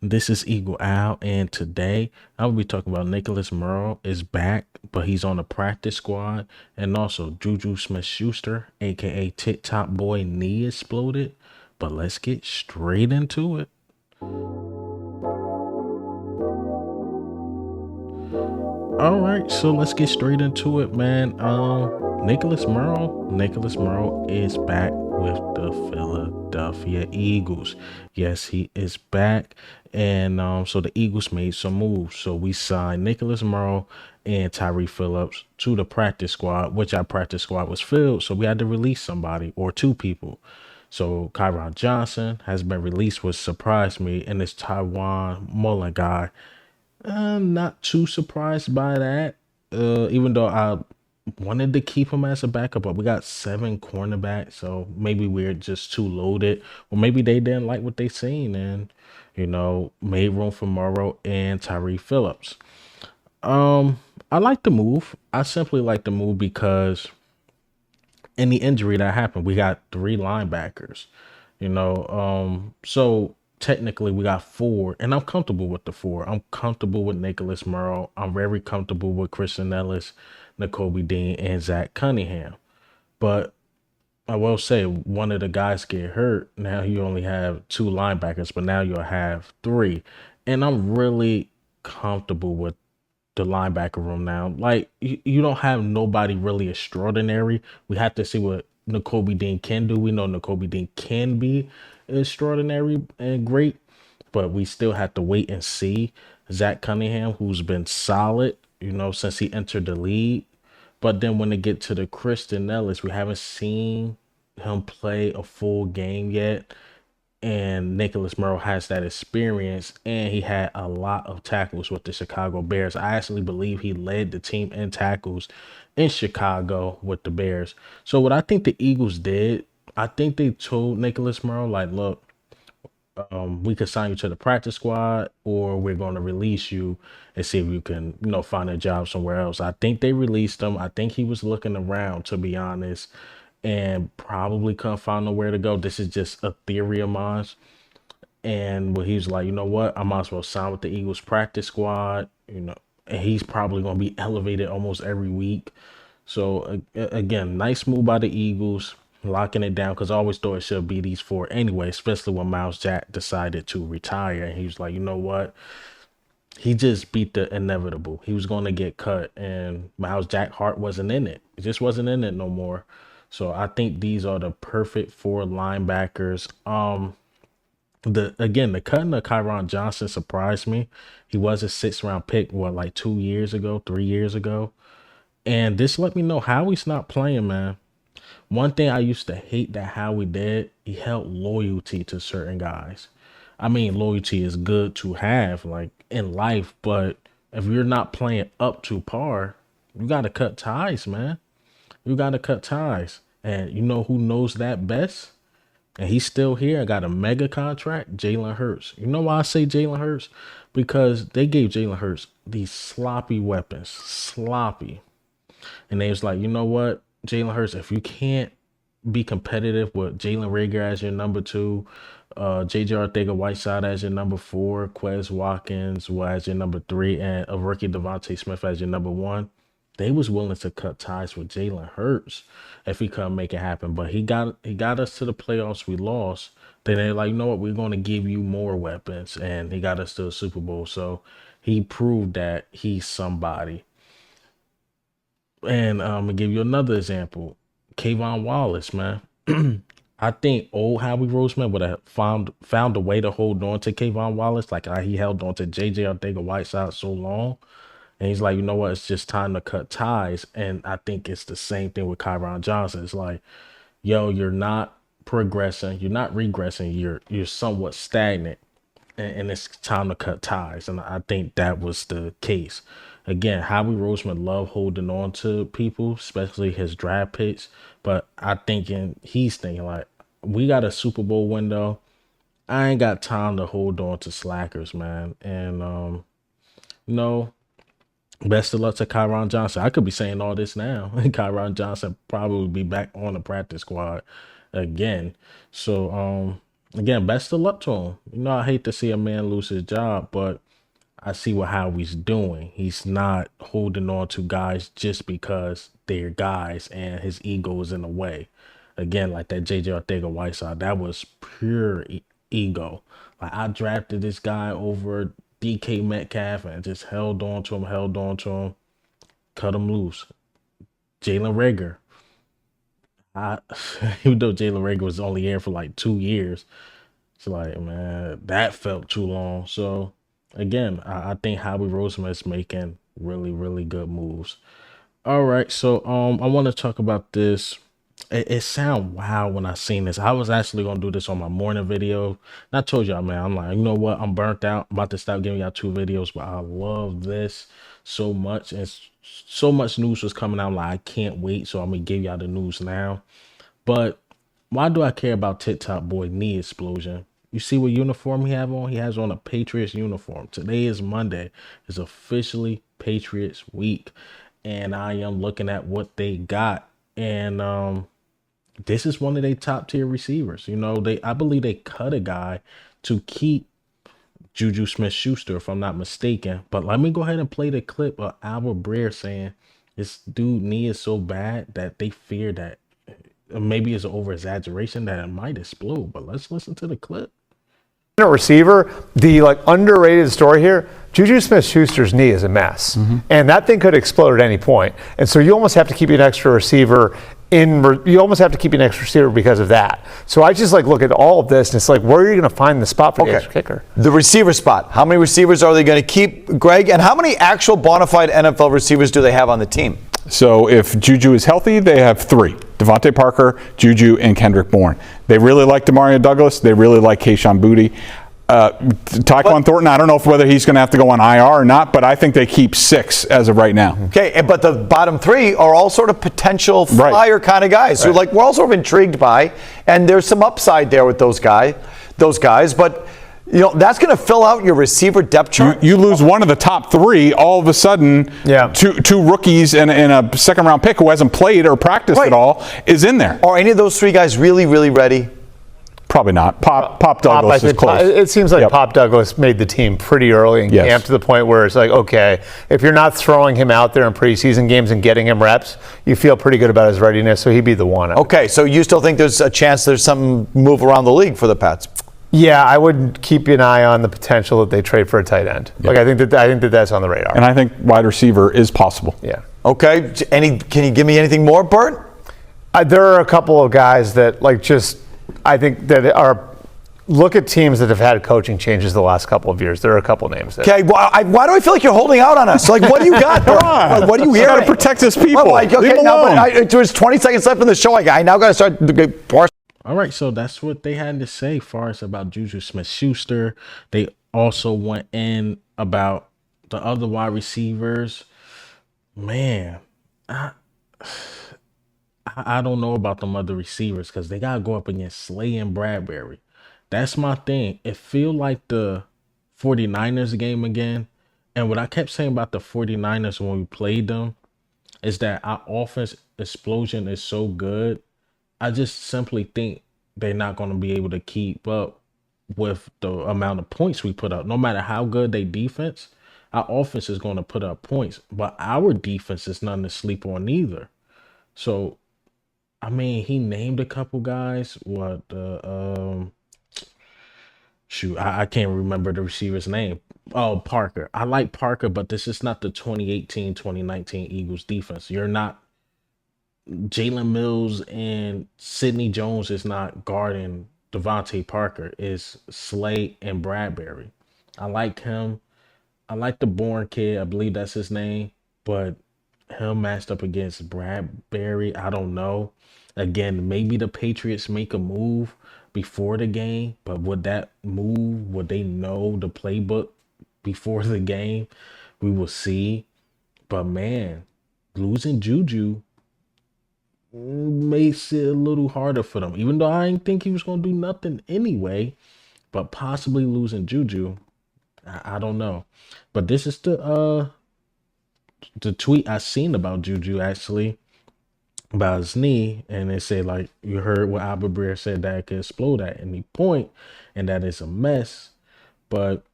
This is Eagle Owl, and today I will be talking about Nicholas Morrow is back, but he's on the practice squad, and also JuJu Smith-Schuster, aka TikTok Boy, knee exploded. But let's get straight into it. All right, so let's get straight into it, man. Nicholas Morrow is back with the Philadelphia Eagles. Yes, he is back, and so the Eagles made some moves. So we signed Nicholas Morrow and Tyree Phillips to the practice squad, which our practice squad was filled. So we had to release somebody or two people. So Kyron Johnson has been released, which surprised me, and this Taiwan Mullen guy. I'm not too surprised by that. Even though I wanted to keep him as a backup, but we got seven cornerbacks, so maybe we're just too loaded, or maybe they didn't like what they seen and made room for Morrow and Tyree Phillips. Um, I like the move. I simply like the move because any injury that happened, we got three linebackers. So technically we got four, and I'm comfortable with the four. I'm comfortable with Nicholas Morrow. I'm very comfortable with Christian Ellis, N'Kobe Dean, and Zach Cunningham. But I will say one of the guys get hurt. Now you only have two linebackers, but now you'll have three. And I'm really comfortable with the linebacker room now. Like you don't have nobody really extraordinary. We have to see what N'Kobe Dean can do. We know N'Kobe Dean can be extraordinary and great, but we still have to wait and see. Zach Cunningham, who's been solid, since he entered the league. But then when they get to the Christian Ellis, we haven't seen him play a full game yet, and Nicholas Morrow has that experience, and he had a lot of tackles with the Chicago Bears. I actually believe he led the team in tackles in Chicago with the Bears. So what I think the Eagles did, I think they told Nicholas Morrow, like, look, we could sign you to the practice squad, or we're going to release you and see if you can, find a job somewhere else. I think they released him. I think he was looking around, to be honest, and probably couldn't find nowhere to go. This is just a theory of mine. And when he was like, you know what, I might as well sign with the Eagles practice squad, and he's probably going to be elevated almost every week. So again, nice move by the Eagles, locking it down, because I always thought it should be these four anyway, especially when Miles Jack decided to retire. And he was like, you know what? He just beat the inevitable. He was going to get cut, and Miles Jack Hart wasn't in it. It just wasn't in it no more. So I think these are the perfect four linebackers. The cutting of Kyron Johnson surprised me. He was a sixth round pick, what, like 2 years ago, 3 years ago. And this let me know Howie's not playing, man. One thing I used to hate that Howie did, he held loyalty to certain guys. I mean, loyalty is good to have, like in life, but if you're not playing up to par, you got to cut ties, man. You got to cut ties. And you know who knows that best? And he's still here. I got a mega contract, Jalen Hurts. You know why I say Jalen Hurts? Because they gave Jalen Hurts these sloppy weapons, sloppy. And they was like, you know what, Jalen Hurts, if you can't be competitive with Jalen Rager as your number two, JJ Arthega-Whiteside as your number four, Quez Watkins as your number three, and a rookie Devontae Smith as your number one, they was willing to cut ties with Jalen Hurts if he couldn't make it happen. But he got us to the playoffs. We lost. Then they're like, you know what? We're going to give you more weapons, and he got us to the Super Bowl. So he proved that he's somebody. And I'm gonna give you another example. Kayvon Wallace, man. I think old Howie Roseman would have found a way to hold on to Kayvon Wallace, like how he held on to JJ Arthega Whiteside so long. And he's like, you know what? It's just time to cut ties. And I think it's the same thing with Kyron Johnson. It's like, yo, you're not progressing, you're not regressing, you're somewhat stagnant, and it's time to cut ties. And I think that was the case. Again, Howie Roseman loved holding on to people, especially his draft picks. But he's thinking like, we got a Super Bowl window. I ain't got time to hold on to slackers, man. And no, best of luck to Kyron Johnson. I could be saying all this now. Kyron Johnson probably be back on the practice squad again. So again, best of luck to him. You know, I hate to see a man lose his job, but I see how he's doing. He's not holding on to guys just because they're guys and his ego is in the way. Again, like that JJ Ortega-Whiteside, that was pure ego. Like I drafted this guy over DK Metcalf and just held on to him, cut him loose. Jalen Rager. I even though Jalen Rager was only here for like 2 years, it's like, man, that felt too long. So again, I think Howie Roseman is making really, really good moves. All right, so I want to talk about this. It sound wild when I seen this. I was actually gonna do this on my morning video. And I told y'all, man, I'm like, you know what? I'm burnt out. I'm about to stop giving y'all 2 videos, but I love this so much, and so much news was coming out. Like I can't wait, so I'm gonna give y'all the news now. But why do I care about TikTok boy knee explosion? You see what uniform he have on? He has on a Patriots uniform. Today is Monday. It's officially Patriots week. And I am looking at what they got. And this is one of their top tier receivers. You know, I believe they cut a guy to keep JuJu Smith-Schuster, if I'm not mistaken. But let me go ahead and play the clip of Albert Breer saying this dude knee is so bad that they fear that maybe it's an over exaggeration that it might explode. But let's listen to the clip. Receiver, the underrated story here, JuJu Smith-Schuster's knee is a mess, and that thing could explode at any point. And so you almost have to keep an extra receiver because of that. So I just look at all of this, and it's like, where are you going to find the spot for the extra kicker? The receiver spot. How many receivers are they going to keep, Greg? And how many actual bona fide NFL receivers do they have on the team? So if JuJu is healthy, they have 3. Devontae Parker, JuJu, and Kendrick Bourne. They really like Demario Douglas. They really like Kayshon Boutte. Tyquan Thornton, I don't know whether he's going to have to go on IR or not, but I think they keep 6 as of right now. Okay, but the bottom 3 are all sort of potential flyer kind of guys who we're all sort of intrigued by, and there's some upside there with those guys. But you know, that's going to fill out your receiver depth chart. You lose one of the top 3, all of a sudden, two rookies and a second-round pick who hasn't played or practiced at all is in there. Are any of those 3 guys really, really ready? Probably not. Pop Douglas is close. It seems like Pop Douglas made the team pretty early in camp, to the point where it's like, okay, if you're not throwing him out there in preseason games and getting him reps, you feel pretty good about his readiness, so he'd be the one. Okay, so you still think there's a chance there's some move around the league for the Pats? Yeah, I would keep an eye on the potential that they trade for a tight end. I think that that's on the radar. And I think wide receiver is possible. Yeah. Okay. Can you give me anything more, Bert? There are a couple of guys that I think that are. Look at teams that have had coaching changes the last couple of years. There are a couple names. Okay, why do I feel like you're holding out on us? Like, what do you got? What are you hearing? Got to protect his people. Leave him alone. There's 20 seconds left in the show. I now got to start. All right, so that's what they had to say far as about JuJu Smith-Schuster. They also went in about the other wide receivers. Man, I don't know about them other receivers because they got to go up against Slay and Bradbury. That's my thing. It feel like the 49ers game again. And what I kept saying about the 49ers when we played them is that our offense explosion is so good. I just simply think they're not going to be able to keep up with the amount of points we put up. No matter how good they defense, our offense is going to put up points. But our defense is nothing to sleep on either. So, I mean, he named a couple guys. I can't remember the receiver's name. Oh, Parker. I like Parker, but this is not the 2018-2019 Eagles defense. You're not Jalen Mills, and Sidney Jones is not guarding Devontae Parker. It's Slay and Bradbury. I like him. I like the Bourne kid. I believe that's his name. But him matched up against Bradbury, I don't know. Again, maybe the Patriots make a move before the game, but would they know the playbook before the game? We will see. But man, losing JuJu makes it a little harder for them, even though I didn't think he was going to do nothing anyway. But possibly losing JuJu, I don't know. But this is the tweet I seen about JuJu, actually. about his knee, and they say like you heard what Albert Breer said that it could explode at any point, and that is a mess. But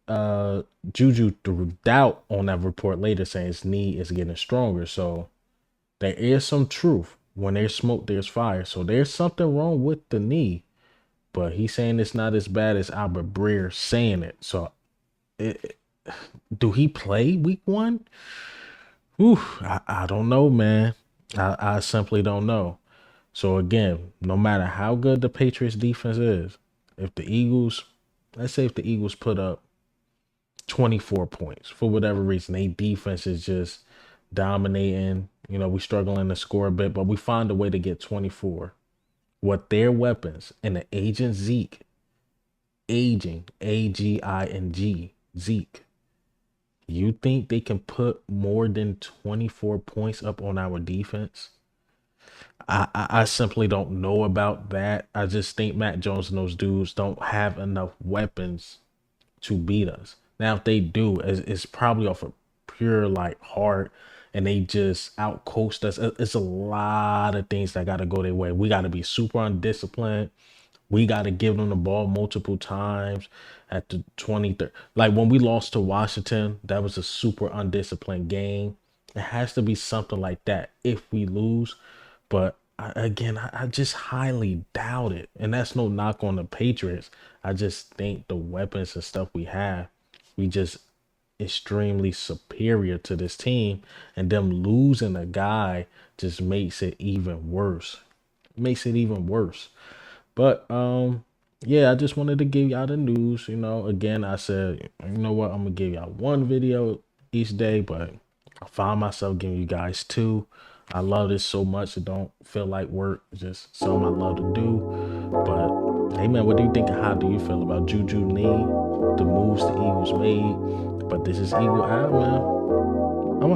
JuJu threw doubt on that report later, saying his knee is getting stronger. So there is some truth. When there's smoke, there's fire. So there's something wrong with the knee. But he's saying it's not as bad as Albert Breer saying it. So do he play week 1? I don't know, man. I simply don't know. So again, no matter how good the Patriots defense is, if the Eagles, let's say if the Eagles put up 24 points for whatever reason, their defense is just dominating. You know, we struggling to score a bit, but we find a way to get 24. What their weapons and the aging Zeke, Aging, Zeke, you think they can put more than 24 points up on our defense? I simply don't know about that. I just think Matt Jones and those dudes don't have enough weapons to beat us. Now, if they do, it's probably off of pure like heart, and they just outcoached us. It's a lot of things that got to go their way. We got to be super undisciplined. We got to give them the ball multiple times at the 23rd. Like when we lost to Washington, that was a super undisciplined game. It has to be something like that if we lose. But I just highly doubt it. And that's no knock on the Patriots. I just think the weapons and stuff we have, we just extremely superior to this team. And them losing a guy just makes it even worse. But yeah, I just wanted to give y'all the news. You know, again, I said, you know what, I'm gonna give y'all one video each day, but I found myself giving you guys 2. I love this so much. It don't feel like work. It's just something I love to do. But hey man, what do you think and how do you feel about JuJu knee, the moves the Eagles made? But this is Eagle Eye, man. I'm